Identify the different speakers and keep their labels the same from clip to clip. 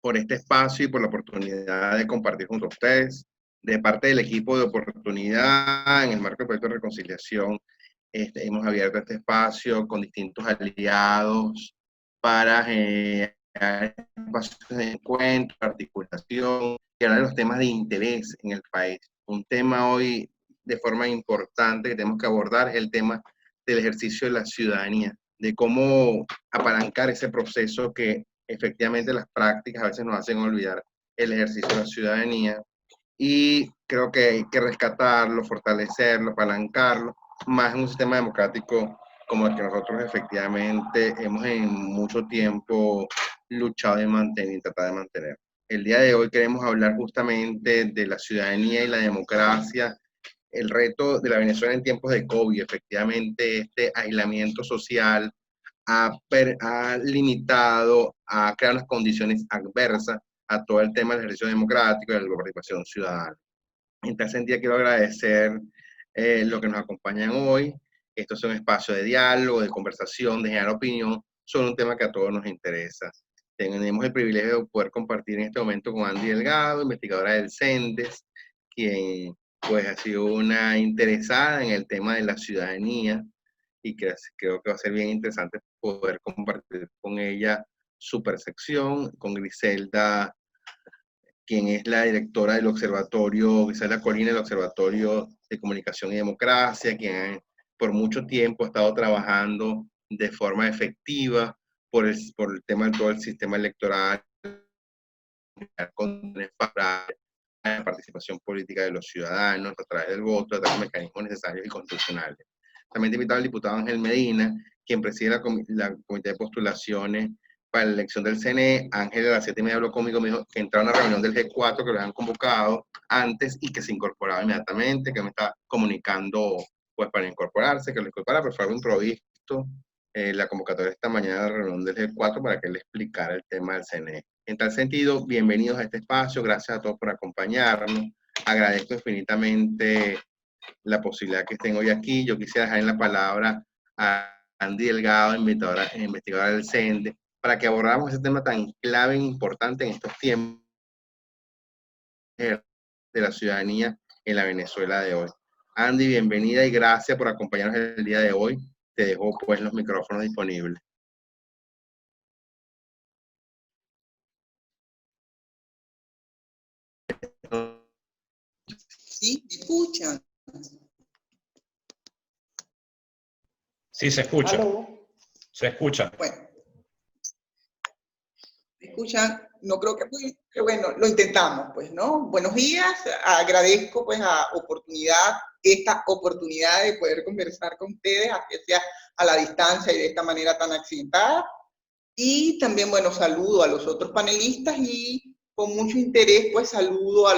Speaker 1: por este espacio y por la oportunidad de compartir junto a ustedes. De parte del equipo de Oportunidad, en el marco del proyecto de reconciliación, hemos abierto este espacio con distintos aliados para generar espacios de encuentro, articulación y hablar de los temas de interés en el país. Un tema hoy de forma importante que tenemos que abordar es el tema del ejercicio de la ciudadanía, de cómo apalancar ese proceso que efectivamente las prácticas a veces nos hacen olvidar el ejercicio de la ciudadanía, y creo que hay que rescatarlo, fortalecerlo, apalancarlo, más en un sistema democrático como el que nosotros efectivamente hemos en mucho tiempo luchado de mantener y tratar de mantener. El día de hoy queremos hablar justamente de la ciudadanía y la democracia, el reto de la Venezuela en tiempos de COVID. Efectivamente, este aislamiento social ha limitado, ha creado unas condiciones adversas a todo el tema del ejercicio democrático y de la participación ciudadana. En tal sentido, quiero agradecer lo que nos acompañan hoy. Esto es un espacio de diálogo, de conversación, de generar opinión sobre un tema que a todos nos interesa. Tenemos el privilegio de poder compartir en este momento con Andy Delgado, investigadora del CENDES, quien pues ha sido una interesada en el tema de la ciudadanía, y que creo que va a ser bien interesante poder compartir con ella su percepción, con Griselda, quien es la directora del observatorio, Griselda Colina, del Observatorio de Comunicación y Democracia, quien por mucho tiempo ha estado trabajando de forma efectiva por el tema de todo el sistema electoral, con la participación política de los ciudadanos a través del voto, a través de mecanismos necesarios y constitucionales. También te invitaba al diputado Ángel Medina, quien preside la comité de postulaciones para la elección del CNE. Ángel a las 7:30 habló conmigo, me dijo que entraba a una reunión del G4, que lo habían convocado antes y que se incorporaba inmediatamente, que me está comunicando pues para incorporarse, que lo incorporara, pero fue algo improvisto. La convocatoria esta mañana de la reunión del G4 para que él explicara el tema del CNE. En tal sentido, bienvenidos a este espacio, gracias a todos por acompañarnos. Agradezco infinitamente la posibilidad que estén hoy aquí. Yo quisiera dejar en la palabra a Andy Delgado, investigadora del CENDE, para que abordáramos ese tema tan clave e importante en estos tiempos de la ciudadanía en la Venezuela de hoy. Andy, bienvenida y gracias por acompañarnos el día de hoy. Te dejo pues los micrófonos disponibles.
Speaker 2: ¿Sí? ¿Me escuchan?
Speaker 3: Sí, se escucha.
Speaker 2: ¿Aló?
Speaker 3: Se escucha.
Speaker 2: Bueno. ¿Me escuchan? No creo que bueno, lo intentamos, pues, ¿no? Buenos días, agradezco pues esta oportunidad de poder conversar con ustedes, aunque sea a la distancia y de esta manera tan accidentada. Y también, bueno, saludo a los otros panelistas y con mucho interés, pues, saludo a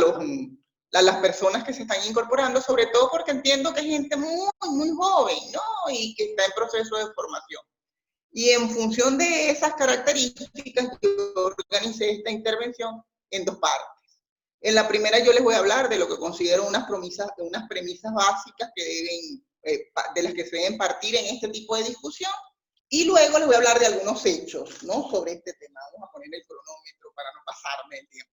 Speaker 2: las personas que se están incorporando, sobre todo porque entiendo que es gente muy, muy joven, ¿no? Y que está en proceso de formación. Y en función de esas características, yo organicé esta intervención en dos partes. En la primera yo les voy a hablar de lo que considero unas premisas básicas que de las que se deben partir en este tipo de discusión, y luego les voy a hablar de algunos hechos, ¿no?, sobre este tema. Vamos a poner el cronómetro para no pasarme el tiempo.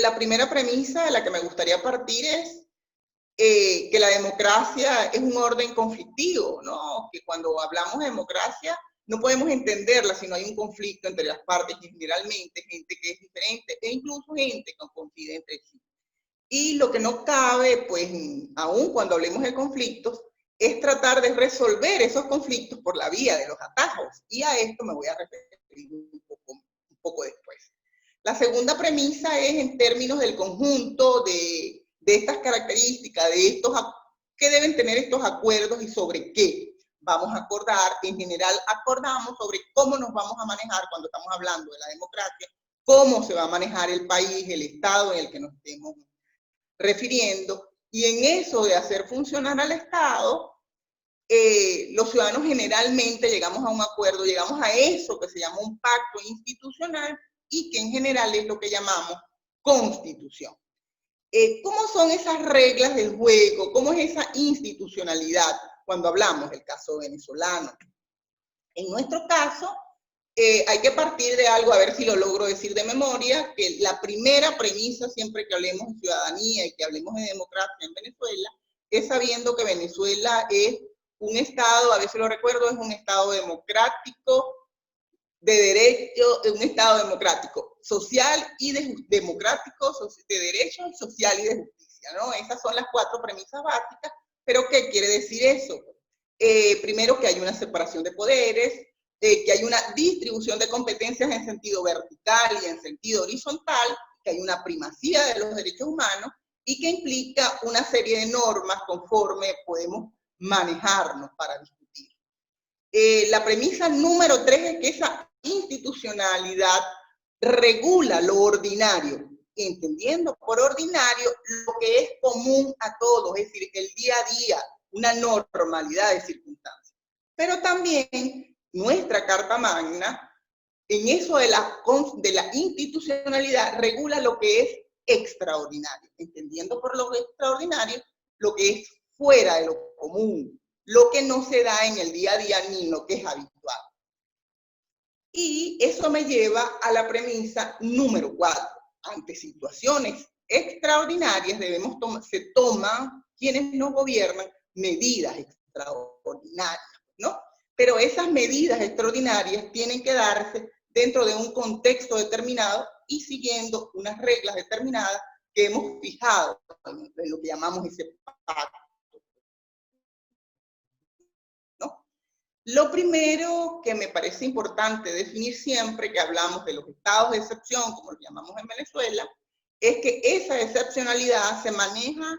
Speaker 2: La primera premisa de la que me gustaría partir es que la democracia es un orden conflictivo, ¿no? Que cuando hablamos de democracia no podemos entenderla si no hay un conflicto entre las partes, y generalmente gente que es diferente e incluso gente que compite entre sí. Y lo que no cabe, pues, aún cuando hablemos de conflictos, es tratar de resolver esos conflictos por la vía de los atajos. Y a esto me voy a referir un poco después. La segunda premisa es en términos del conjunto de estas características, qué deben tener estos acuerdos y sobre qué vamos a acordar. En general acordamos sobre cómo nos vamos a manejar cuando estamos hablando de la democracia, cómo se va a manejar el país, el Estado en el que nos estemos refiriendo, y en eso de hacer funcionar al Estado, los ciudadanos generalmente llegamos a un acuerdo, llegamos a eso que se llama un pacto institucional y que en general es lo que llamamos constitución. ¿Cómo son esas reglas del juego? ¿Cómo es esa institucionalidad cuando hablamos del caso venezolano? En nuestro caso, hay que partir de algo, a ver si lo logro decir de memoria, que la primera premisa siempre que hablemos de ciudadanía y que hablemos de democracia en Venezuela, es sabiendo que Venezuela es un Estado, a veces lo recuerdo, es un Estado democrático, de derecho, un Estado democrático, social y democrático, de derecho, social y de justicia, ¿no? Esas son las 4 premisas básicas, pero ¿qué quiere decir eso? Primero, que hay una separación de poderes, que hay una distribución de competencias en sentido vertical y en sentido horizontal, que hay una primacía de los derechos humanos y que implica una serie de normas conforme podemos manejarnos para discutir. La premisa número 3 es que esa institucionalidad regula lo ordinario, entendiendo por ordinario lo que es común a todos, es decir, el día a día, una normalidad de circunstancias. Pero también nuestra Carta Magna, en eso de la institucionalidad, regula lo que es extraordinario, entendiendo por lo extraordinario lo que es fuera de lo común, lo que no se da en el día a día ni lo que es habitual. Y eso me lleva a la premisa número 4. Ante situaciones extraordinarias se toman quienes nos gobiernan medidas extraordinarias, ¿no? Pero esas medidas extraordinarias tienen que darse dentro de un contexto determinado y siguiendo unas reglas determinadas que hemos fijado en lo que llamamos ese pacto. Lo primero que me parece importante definir siempre que hablamos de los estados de excepción, como lo llamamos en Venezuela, es que esa excepcionalidad se maneja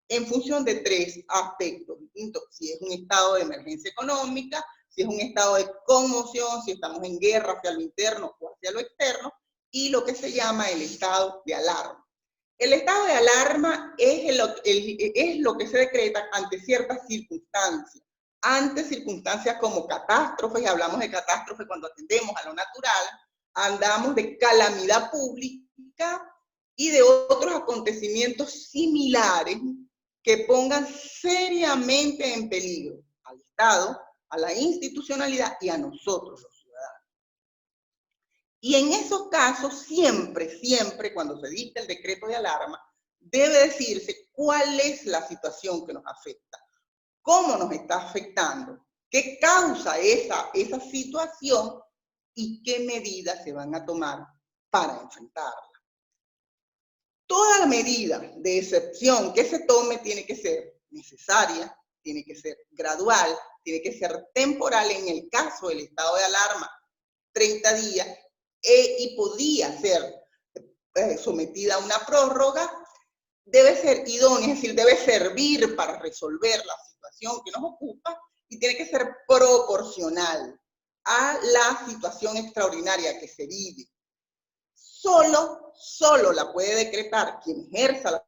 Speaker 2: en función de 3 aspectos distintos. Si es un estado de emergencia económica, si es un estado de conmoción, si estamos en guerra hacia lo interno o hacia lo externo, y lo que se llama el estado de alarma. El estado de alarma es lo que se decreta ante ciertas circunstancias. Ante circunstancias como catástrofes, y hablamos de catástrofe cuando atendemos a lo natural, hablamos de calamidad pública y de otros acontecimientos similares que pongan seriamente en peligro al Estado, a la institucionalidad y a nosotros los ciudadanos. Y en esos casos, siempre, cuando se dicta el decreto de alarma, debe decirse cuál es la situación que nos afecta, cómo nos está afectando, qué causa esa situación y qué medidas se van a tomar para enfrentarla. Toda medida de excepción que se tome tiene que ser necesaria, tiene que ser gradual, tiene que ser temporal. En el caso del estado de alarma, 30 días, y podía ser sometida a una prórroga, debe ser idónea, es decir, debe servir para resolver la situación que nos ocupa y tiene que ser proporcional a la situación extraordinaria que se vive. Solo la puede decretar quien ejerza la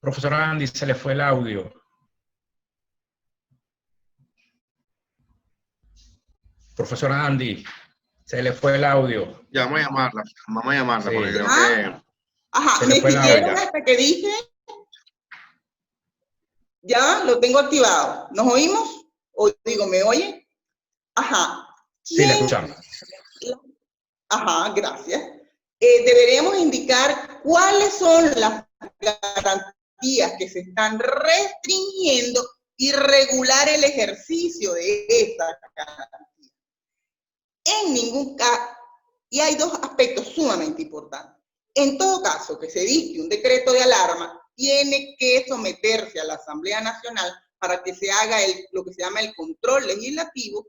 Speaker 3: Profesora Andy, se le fue el audio. Profesora Andy, se le fue el audio.
Speaker 1: Ya vamos a llamarla
Speaker 3: Sí.
Speaker 1: porque creo que...
Speaker 2: Ajá,
Speaker 3: Se
Speaker 2: me
Speaker 3: le fue el
Speaker 2: siguieron
Speaker 3: audio.
Speaker 2: hasta que dije, ya lo tengo activado. ¿Nos oímos? O digo, ¿me oyen? Ajá.
Speaker 3: Sí, le escuchamos.
Speaker 2: Ajá, gracias. Deberíamos indicar cuáles son las garantías que se están restringiendo y regular el ejercicio de esa garantía. En ningún caso, y hay 2 aspectos sumamente importantes. En todo caso, que se dicte un decreto de alarma, tiene que someterse a la Asamblea Nacional para que se haga lo que se llama el control legislativo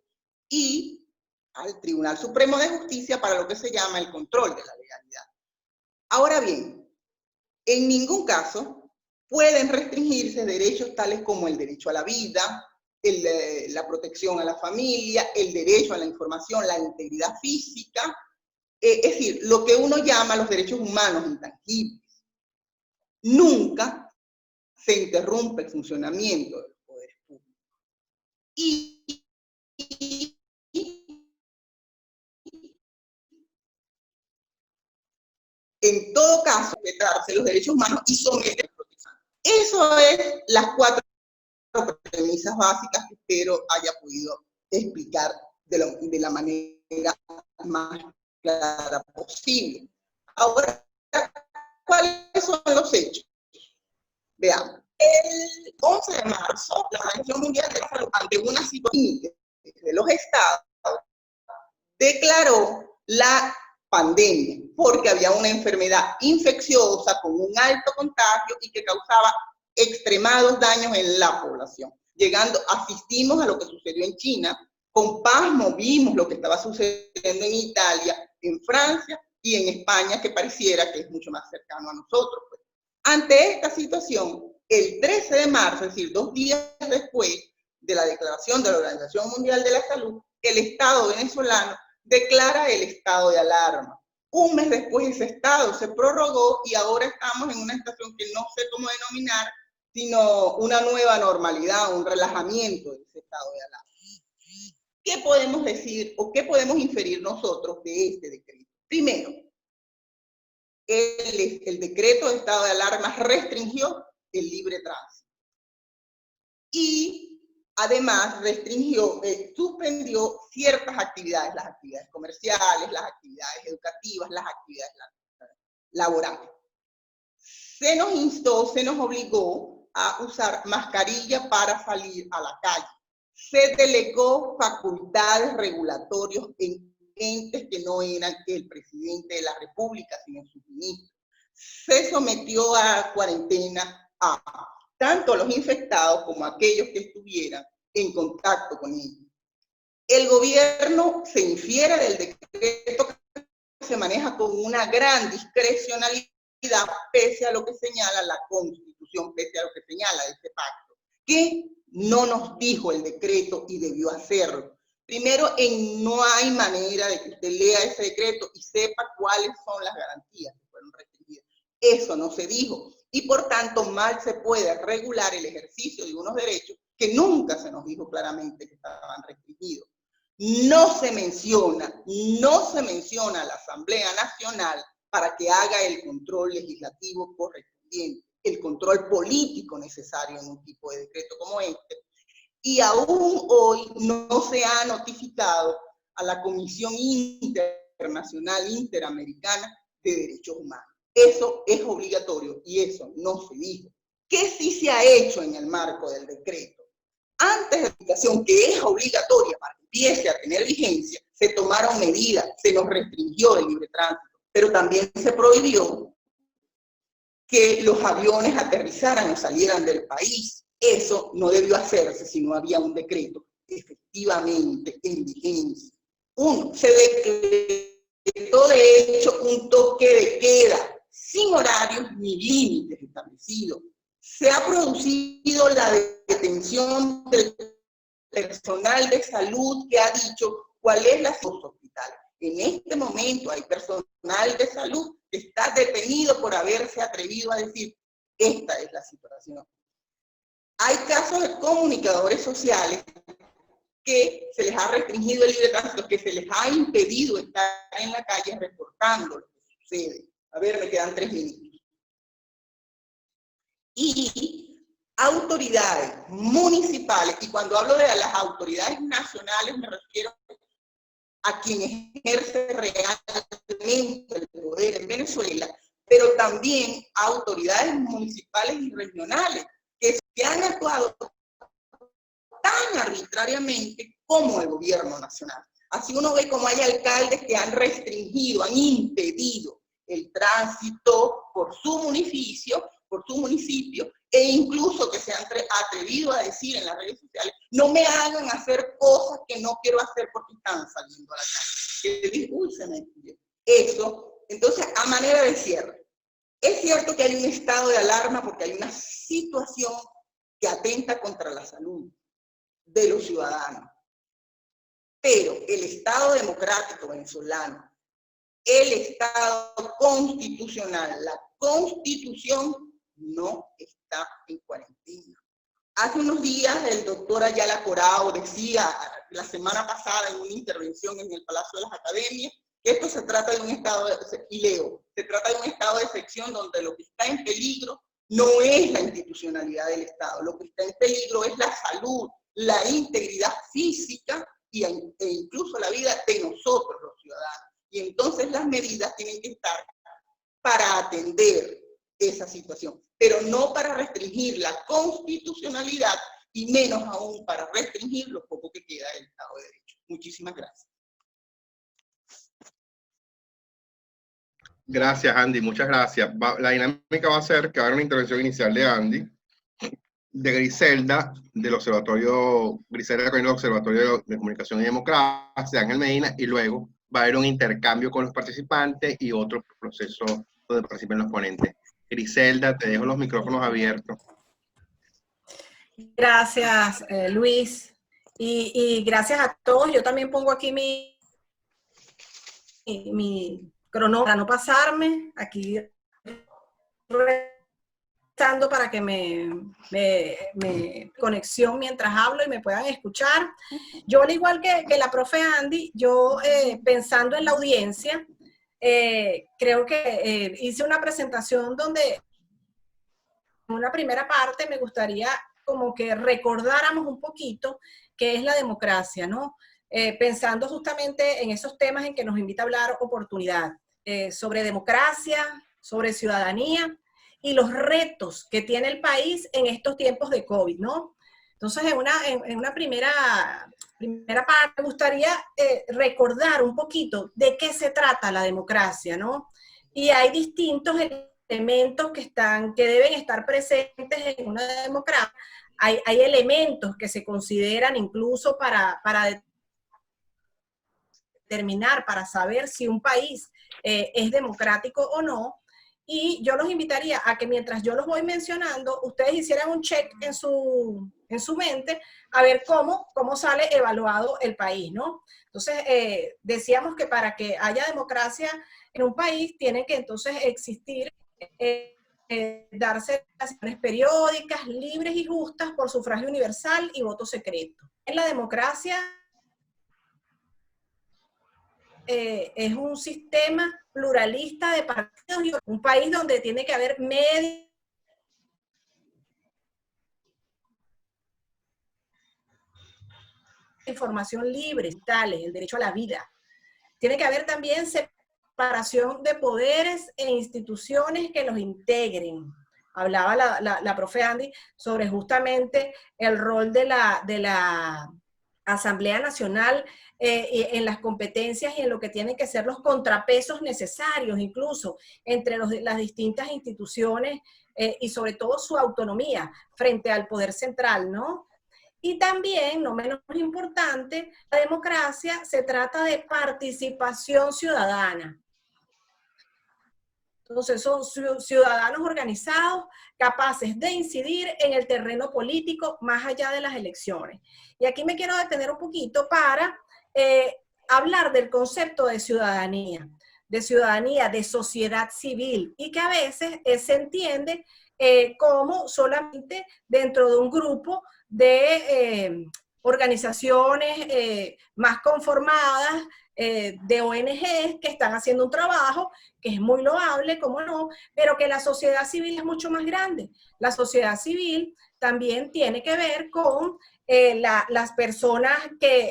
Speaker 2: y al Tribunal Supremo de Justicia para lo que se llama el control de la legalidad. Ahora bien, en ningún caso pueden restringirse derechos tales como el derecho a la vida, la protección a la familia, el derecho a la información, la integridad física, es decir, lo que uno llama los derechos humanos intangibles. Nunca se interrumpe el funcionamiento de los poderes públicos. Y, en todo caso, respetarse los derechos humanos y someter a protección. Eso es las 4 premisas básicas que espero haya podido explicar de la manera más clara posible. Ahora, ¿cuáles son los hechos? Veamos. El 11 de marzo, la Organización Mundial de la Salud, ante una situación de los estados, declaró la pandemia, porque había una enfermedad infecciosa con un alto contagio y que causaba extremados daños en la población. Asistimos a lo que sucedió en China, con pasmo vimos lo que estaba sucediendo en Italia, en Francia y en España, que pareciera que es mucho más cercano a nosotros. Pues. Ante esta situación, el 13 de marzo, es decir, 2 días después de la declaración de la Organización Mundial de la Salud, el Estado venezolano declara el estado de alarma. Un mes después ese estado se prorrogó y ahora estamos en una situación que no sé cómo denominar, sino una nueva normalidad, un relajamiento de ese estado de alarma. ¿Qué podemos decir o qué podemos inferir nosotros de este decreto? Primero, el decreto de estado de alarma restringió el libre tránsito. Y además suspendió ciertas actividades, las actividades comerciales, las actividades educativas, las actividades laborales. Se nos instó, se nos obligó a usar mascarilla para salir a la calle. Se delegó facultades regulatorias en entes que no eran el presidente de la República, sino sus ministros. Se sometió a cuarentena a tanto los infectados como aquellos que estuvieran en contacto con ellos. El gobierno se infiere del decreto que se maneja con una gran discrecionalidad pese a lo que señala la Constitución, pese a lo que señala este pacto, que no nos dijo el decreto y debió hacerlo. Primero, no hay manera de que usted lea ese decreto y sepa cuáles son las garantías que fueron restringidas. Eso no se dijo. Y por tanto, mal se puede regular el ejercicio de unos derechos que nunca se nos dijo claramente que estaban restringidos. No se menciona a la Asamblea Nacional para que haga el control legislativo correspondiente, el control político necesario en un tipo de decreto como este. Y aún hoy no se ha notificado a la Comisión Internacional Interamericana de Derechos Humanos. Eso es obligatorio y eso no se dijo. ¿Qué sí se ha hecho en el marco del decreto? Antes de la aplicación, que es obligatoria para que empiece a tener vigencia, se tomaron medidas, se nos restringió el libre tránsito, pero también se prohibió que los aviones aterrizaran o salieran del país. Eso no debió hacerse si no había un decreto efectivamente en vigencia. Se decretó de hecho un toque de queda, sin horarios ni límites establecidos. Se ha producido la detención del personal de salud que ha dicho cuál es la situación hospital. En este momento hay personal de salud que está detenido por haberse atrevido a decir, esta es la situación. Hay casos de comunicadores sociales que se les ha restringido el libre tránsito, que se les ha impedido estar en la calle reportando lo que sucede. A ver, me quedan 3 minutos. Y autoridades municipales, y cuando hablo de las autoridades nacionales me refiero a quienes ejercen realmente el poder en Venezuela, pero también a autoridades municipales y regionales que han actuado tan arbitrariamente como el gobierno nacional. Así uno ve como hay alcaldes que han restringido, han impedido el tránsito por su municipio, e incluso que se han atrevido a decir en las redes sociales, no me hagan hacer cosas que no quiero hacer porque están saliendo a la calle. Uy, se me entiende. Eso, entonces, a manera de cierre, es cierto que hay un estado de alarma porque hay una situación que atenta contra la salud de los ciudadanos. Pero el Estado democrático venezolano, el Estado constitucional, la Constitución no está en cuarentena. Hace unos días el doctor Ayala Corao decía, la semana pasada en una intervención en el Palacio de las Academias, que esto se trata de un estado, y leo, se trata de un estado de excepción donde lo que está en peligro no es la institucionalidad del Estado, lo que está en peligro es la salud, la integridad física e incluso la vida de nosotros los ciudadanos. Y entonces las medidas tienen que estar para atender esa situación, pero no para restringir la constitucionalidad y menos aún para restringir lo poco que queda del Estado de Derecho. Muchísimas gracias.
Speaker 1: Gracias, Andy, muchas gracias. La dinámica va a ser que va a haber una intervención inicial de Andy, de Griselda, del Observatorio, Griselda con el Observatorio de Comunicación y Democracia, Ángel Medina, y luego va a haber un intercambio con los participantes y otro proceso donde participen los ponentes. Griselda, te dejo los micrófonos abiertos.
Speaker 4: Gracias, Luis, y gracias a todos. Yo también pongo aquí mi cronómetro para no pasarme, aquí restando para que me conexión mientras hablo y me puedan escuchar. Yo, al igual que la profe Andy, yo pensando en la audiencia, creo que hice una presentación donde en una primera parte me gustaría como que recordáramos un poquito qué es la democracia, ¿no? Pensando justamente en esos temas en que nos invita a hablar Oportunidad, sobre democracia, sobre ciudadanía y los retos que tiene el país en estos tiempos de COVID, ¿no? Entonces, en una primera parte, me gustaría recordar un poquito de qué se trata la democracia, ¿no? Y hay distintos elementos que deben estar presentes en una democracia. Hay elementos que se consideran incluso para determinar, para saber si un país es democrático o no. Y yo los invitaría a que mientras yo los voy mencionando, ustedes hicieran un check en su mente a ver cómo sale evaluado el país, ¿no? Entonces, decíamos que para que haya democracia en un país, tiene que entonces existir, darse elecciones periódicas, libres y justas por sufragio universal y voto secreto. En la democracia es un sistema pluralista de partidos y un país donde tiene que haber medios de información libre, tales, el derecho a la vida. Tiene que haber también separación de poderes e instituciones que los integren. Hablaba la profe Andy sobre justamente el rol de la Asamblea Nacional en las competencias y en lo que tienen que ser los contrapesos necesarios, incluso entre las distintas instituciones y sobre todo su autonomía frente al poder central, ¿no? Y también, no menos importante, la democracia se trata de participación ciudadana. Entonces son ciudadanos organizados, capaces de incidir en el terreno político más allá de las elecciones. Y aquí me quiero detener un poquito para hablar del concepto de ciudadanía, de sociedad civil, y que a veces se entiende como solamente dentro de un grupo de organizaciones más conformadas, de ONGs que están haciendo un trabajo que es muy loable, como no, pero que la sociedad civil es mucho más grande. La sociedad civil también tiene que ver con las personas,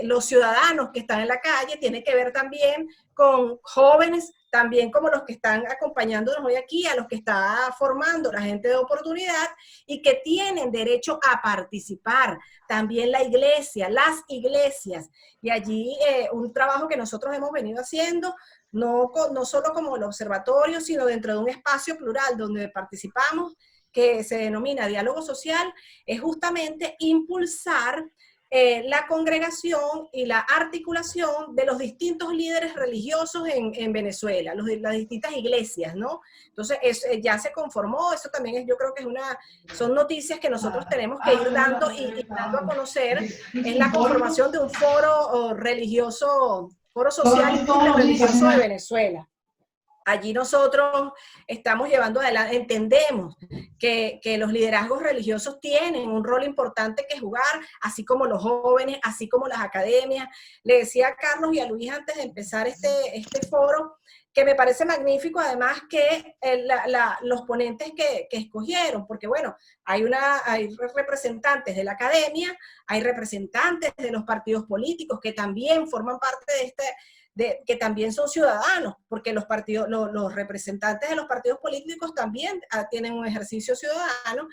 Speaker 4: los ciudadanos que están en la calle, tiene que ver también con jóvenes, también como los que están acompañándonos hoy aquí, a los que está formando la gente de Oportunidad y que tienen derecho a participar. También la iglesia, las iglesias. Y allí un trabajo que nosotros hemos venido haciendo, no solo como el observatorio, sino dentro de un espacio plural donde participamos, que se denomina diálogo social, es justamente impulsar la congregación y la articulación de los distintos líderes religiosos en Venezuela, las distintas iglesias, ¿no? Entonces, ya se conformó, eso también yo creo que son noticias que nosotros tenemos que ir dando y dando a conocer, es la conformación de un foro religioso, foro social y religioso de Venezuela. Allí nosotros estamos llevando adelante, entendemos que los liderazgos religiosos tienen un rol importante que jugar, así como los jóvenes, así como las academias. Le decía a Carlos y a Luis antes de empezar este foro, que me parece magnífico además que los ponentes que escogieron, porque bueno, hay representantes de la academia, hay representantes de los partidos políticos que también forman parte que también son ciudadanos, porque los representantes de los partidos políticos también tienen un ejercicio ciudadano,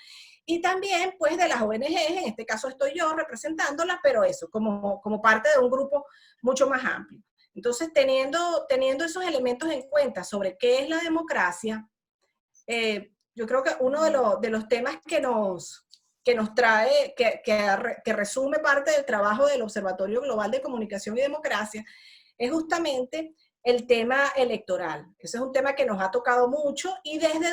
Speaker 4: y también pues de las ONGs, en este caso estoy yo representándolas, pero eso, como parte de un grupo mucho más amplio. Entonces, teniendo esos elementos en cuenta sobre qué es la democracia, yo creo que uno de los temas que nos trae, que resume parte del trabajo del Observatorio Global de Comunicación y Democracia, es justamente el tema electoral. Ese es un tema que nos ha tocado mucho y desde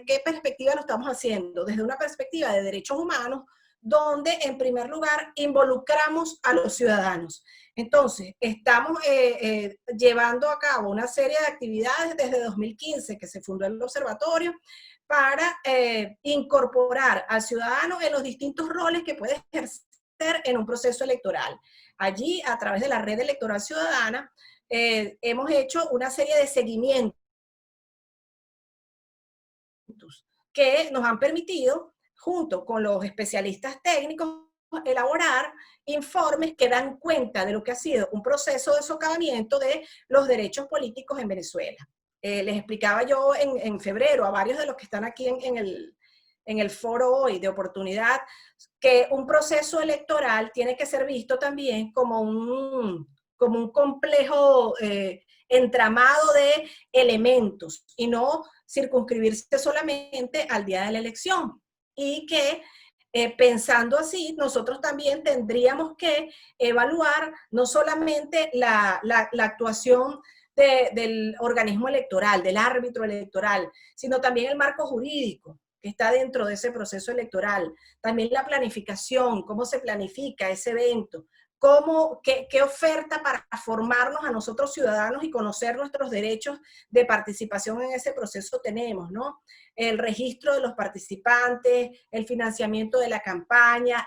Speaker 4: qué perspectiva lo estamos haciendo, desde una perspectiva de derechos humanos, donde en primer lugar involucramos a los ciudadanos. Entonces, estamos llevando a cabo una serie de actividades desde 2015 que se fundó el observatorio para incorporar al ciudadano en los distintos roles que puede ejercer en un proceso electoral. Allí, a través de la Red Electoral Ciudadana, hemos hecho una serie de seguimientos que nos han permitido, junto con los especialistas técnicos, elaborar informes que dan cuenta de lo que ha sido un proceso de socavamiento de los derechos políticos en Venezuela. Les explicaba yo en febrero a varios de los que están aquí en el foro hoy de oportunidad, que un proceso electoral tiene que ser visto también como un complejo entramado de elementos y no circunscribirse solamente al día de la elección. Y que pensando así, nosotros también tendríamos que evaluar no solamente la actuación del organismo electoral, del árbitro electoral, sino también el marco jurídico que está dentro de ese proceso electoral, también la planificación, cómo se planifica ese evento, qué oferta para formarnos a nosotros ciudadanos y conocer nuestros derechos de participación en ese proceso tenemos, ¿no? El registro de los participantes, el financiamiento de la campaña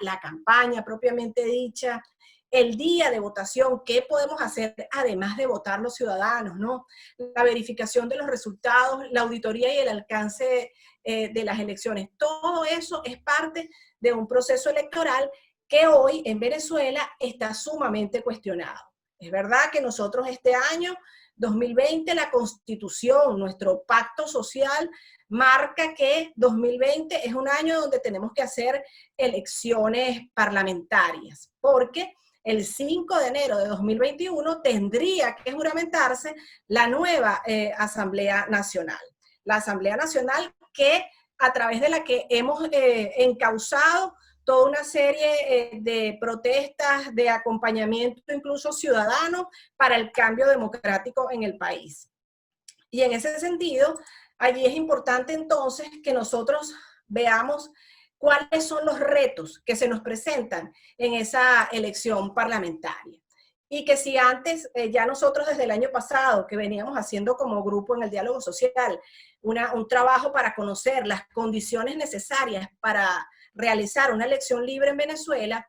Speaker 4: propiamente dicha, el día de votación, qué podemos hacer además de votar los ciudadanos, ¿no? La verificación de los resultados, la auditoría y el alcance de las elecciones. Todo eso es parte de un proceso electoral que hoy en Venezuela está sumamente cuestionado. Es verdad que nosotros este año, 2020, la Constitución, nuestro pacto social, marca que 2020 es un año donde tenemos que hacer elecciones parlamentarias, porque el 5 de enero de 2021 tendría que juramentarse la nueva Asamblea Nacional. La Asamblea Nacional que a través de la que hemos encauzado toda una serie de protestas, de acompañamiento incluso ciudadano para el cambio democrático en el país. Y en ese sentido, allí es importante entonces que nosotros veamos cuáles son los retos que se nos presentan en esa elección parlamentaria. Y que si antes, ya nosotros desde el año pasado, que veníamos haciendo como grupo en el diálogo social, un trabajo para conocer las condiciones necesarias para realizar una elección libre en Venezuela,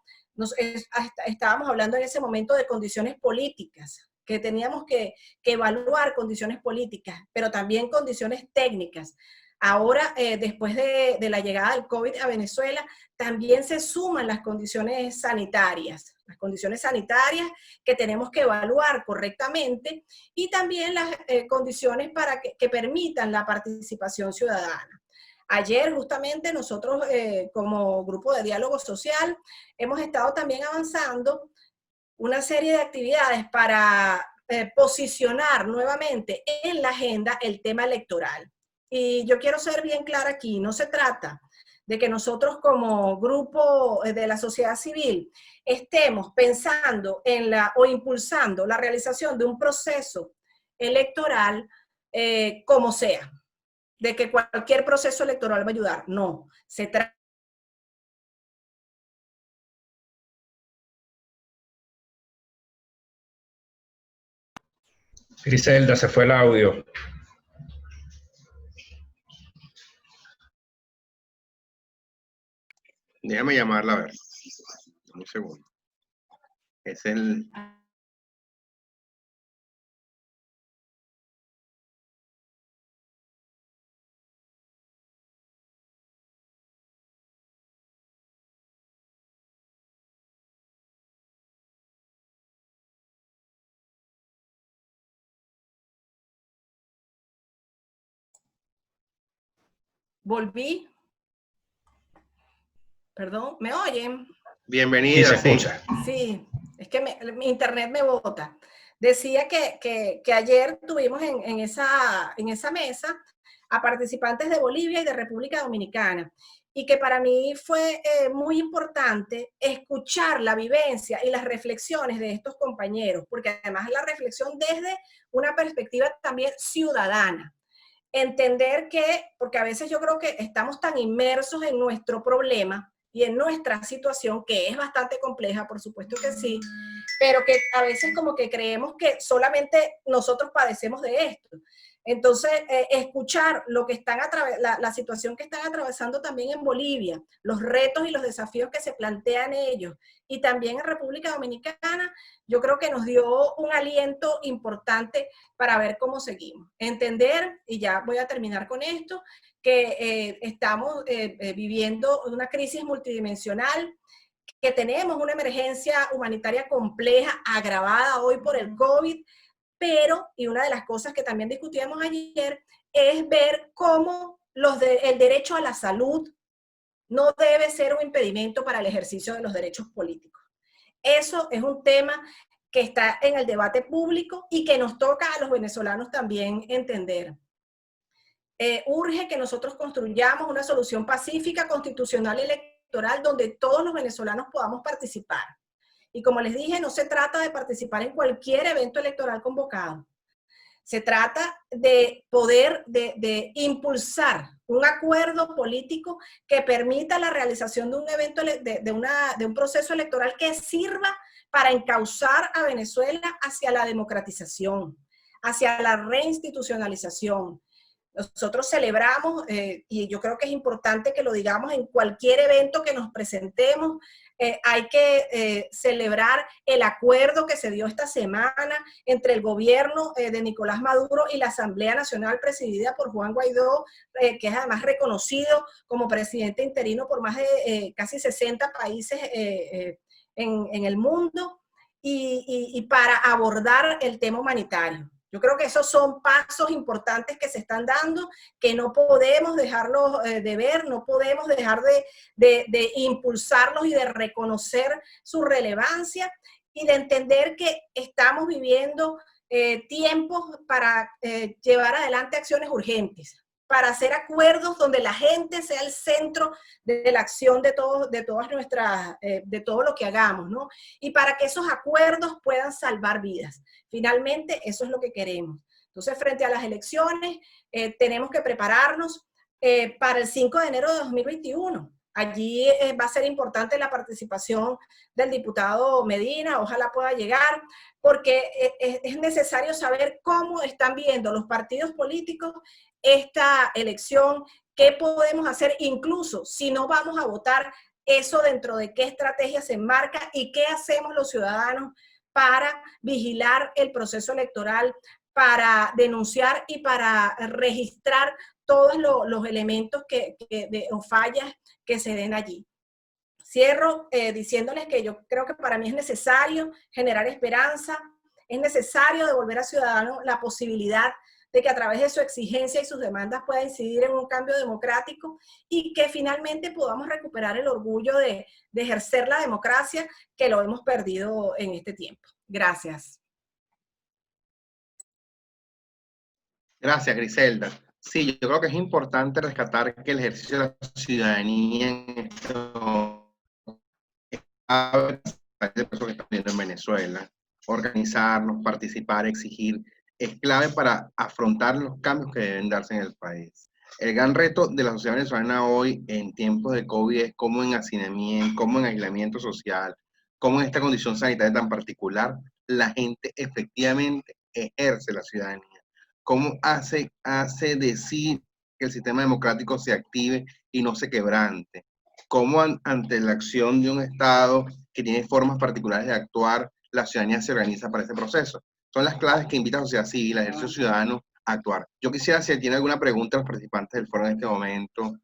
Speaker 4: estábamos hablando en ese momento de condiciones políticas, que teníamos que evaluar condiciones políticas, pero también condiciones técnicas. Ahora, después de la llegada del COVID a Venezuela, también se suman las condiciones sanitarias que tenemos que evaluar correctamente y también las condiciones para que permitan la participación ciudadana. Ayer justamente nosotros como grupo de diálogo social hemos estado también avanzando una serie de actividades para posicionar nuevamente en la agenda el tema electoral. Y yo quiero ser bien clara aquí, no se trata de que nosotros como grupo de la sociedad civil estemos pensando o impulsando la realización de un proceso electoral como sea, de que cualquier proceso electoral va a ayudar. No, se trata
Speaker 3: Griselda, se fue el audio.
Speaker 1: Déjame llamarla a ver. Un segundo. Es el...
Speaker 4: Volví. Perdón, ¿me oyen?
Speaker 1: Bienvenida.
Speaker 3: Y se escucha.
Speaker 4: Sí, es que mi internet me bota. Decía que ayer tuvimos en esa mesa a participantes de Bolivia y de República Dominicana, y que para mí fue muy importante escuchar la vivencia y las reflexiones de estos compañeros, porque además la reflexión desde una perspectiva también ciudadana. Entender que, porque a veces yo creo que estamos tan inmersos en nuestro problema y en nuestra situación, que es bastante compleja, por supuesto que sí, pero que a veces como que creemos que solamente nosotros padecemos de esto. Entonces, escuchar lo que están la situación que están atravesando también en Bolivia, los retos y los desafíos que se plantean ellos, y también en República Dominicana, yo creo que nos dio un aliento importante para ver cómo seguimos. Entender, y ya voy a terminar con esto, que estamos viviendo una crisis multidimensional, que tenemos una emergencia humanitaria compleja, agravada hoy por el COVID, pero, y una de las cosas que también discutíamos ayer, es ver cómo el derecho a la salud no debe ser un impedimento para el ejercicio de los derechos políticos. Eso es un tema que está en el debate público y que nos toca a los venezolanos también entender. Urge que nosotros construyamos una solución pacífica, constitucional y electoral donde todos los venezolanos podamos participar. Y como les dije, no se trata de participar en cualquier evento electoral convocado. Se trata de poder, de impulsar un acuerdo político que permita la realización de un evento, de un proceso electoral que sirva para encauzar a Venezuela hacia la democratización, hacia la reinstitucionalización. Nosotros celebramos, y yo creo que es importante que lo digamos en cualquier evento que nos presentemos, hay que celebrar el acuerdo que se dio esta semana entre el gobierno de Nicolás Maduro y la Asamblea Nacional presidida por Juan Guaidó, que es además reconocido como presidente interino por más de casi 60 países en el mundo, y para abordar el tema humanitario. Yo creo que esos son pasos importantes que se están dando, que no podemos dejarlos de ver, no podemos dejar de impulsarlos y de reconocer su relevancia y de entender que estamos viviendo tiempos para llevar adelante acciones urgentes, para hacer acuerdos donde la gente sea el centro de la acción de todas nuestras, de todo lo que hagamos, ¿no? Y para que esos acuerdos puedan salvar vidas. Finalmente, eso es lo que queremos. Entonces, frente a las elecciones, tenemos que prepararnos para el 5 de enero de 2021. Allí va a ser importante la participación del diputado Medina, ojalá pueda llegar, porque es necesario saber cómo están viendo los partidos políticos esta elección, qué podemos hacer, incluso si no vamos a votar, eso dentro de qué estrategia se enmarca y qué hacemos los ciudadanos para vigilar el proceso electoral, para denunciar y para registrar todos los elementos o fallas que se den allí. Cierro diciéndoles que yo creo que para mí es necesario generar esperanza, es necesario devolver a ciudadanos la posibilidad de que a través de su exigencia y sus demandas pueda incidir en un cambio democrático y que finalmente podamos recuperar el orgullo de ejercer la democracia que lo hemos perdido en este tiempo. Gracias.
Speaker 1: Gracias, Griselda. Sí, yo creo que es importante rescatar que el ejercicio de la ciudadanía en este proceso que estamos viendo en Venezuela, organizarnos, participar, exigir, es clave para afrontar los cambios que deben darse en el país. El gran reto de la sociedad venezolana hoy en tiempos de COVID es cómo en hacinamiento, cómo en aislamiento social, cómo en esta condición sanitaria tan particular, la gente efectivamente ejerce la ciudadanía? ¿Cómo hace decir que el sistema democrático se active y no se quebrante? ¿Cómo ante la acción de un Estado que tiene formas particulares de actuar, la ciudadanía se organiza para ese proceso? Son las claves que invita a la sociedad civil, al ejercicio ciudadano, a actuar. Yo quisiera, si tiene alguna pregunta a los participantes del foro en este momento,